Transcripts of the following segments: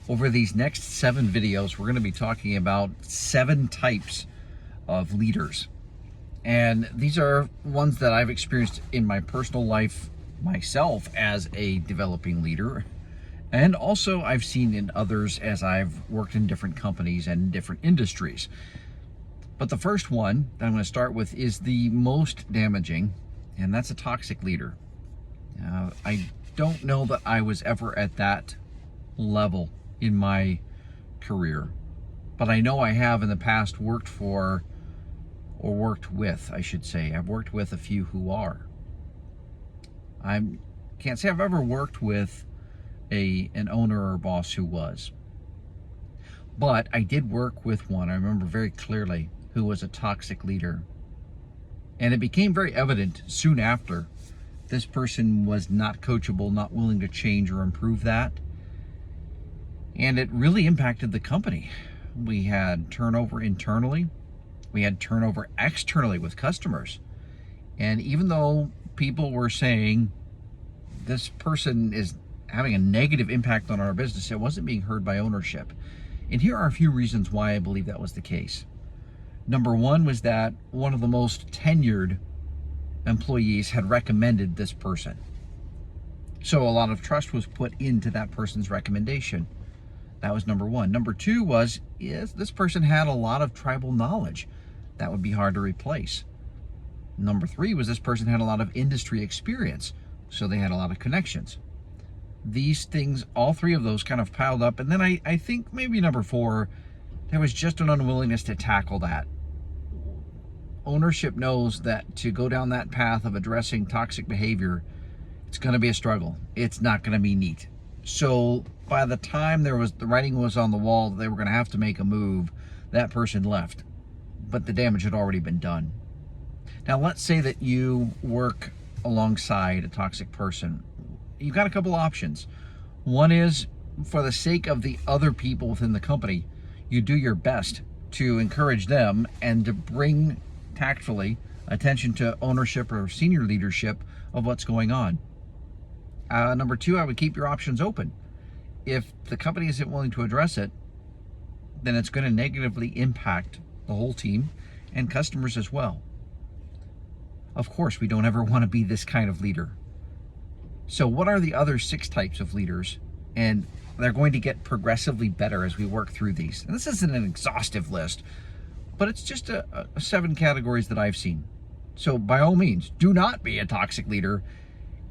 Over these next 7 videos, we're going to be talking about 7 types of leaders. And these are ones that I've experienced in my personal life myself as a developing leader. And also I've seen in others as I've worked in different companies and different industries. But the first one that I'm going to start with is the most damaging, and that's a toxic leader. I don't know that I was ever at that level in my career, but I know I have in the past worked for, or worked with, I should say. I've worked with a few who are. I can't say I've ever worked with an owner or boss who was, but I did work with one, I remember very clearly, who was a toxic leader. And it became very evident soon after this person was not coachable, not willing to change or improve that. And it really impacted the company. We had turnover internally. We had turnover externally with customers. And even though people were saying this person is having a negative impact on our business, it wasn't being heard by ownership. And here are a few reasons why I believe that was the case. Number one was that one of the most tenured employees had recommended this person. So a lot of trust was put into that person's recommendation. That was number one. Number two was, yes, this person had a lot of tribal knowledge. That would be hard to replace. Number three was this person had a lot of industry experience, so they had a lot of connections. These things, all three of those kind of piled up. And then I think maybe number four, there was just an unwillingness to tackle that. Ownership knows that to go down that path of addressing toxic behavior, it's going to be a struggle. It's not going to be neat. So by the time the writing was on the wall, they were going to have to make a move, that person left. But the damage had already been done. Now let's say that you work alongside a toxic person. You've got a couple options. One is, for the sake of the other people within the company, you do your best to encourage them and to bring tactfully attention to ownership or senior leadership of what's going on. Number two, I would keep your options open. If the company isn't willing to address it, then it's going to negatively impact the whole team and customers as well. Of course, we don't ever want to be this kind of leader. So what are the other 6 types of leaders? And they're going to get progressively better as we work through these. And this isn't an exhaustive list, but it's just 7 categories that I've seen. So by all means, do not be a toxic leader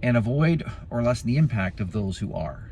and avoid or lessen the impact of those who are.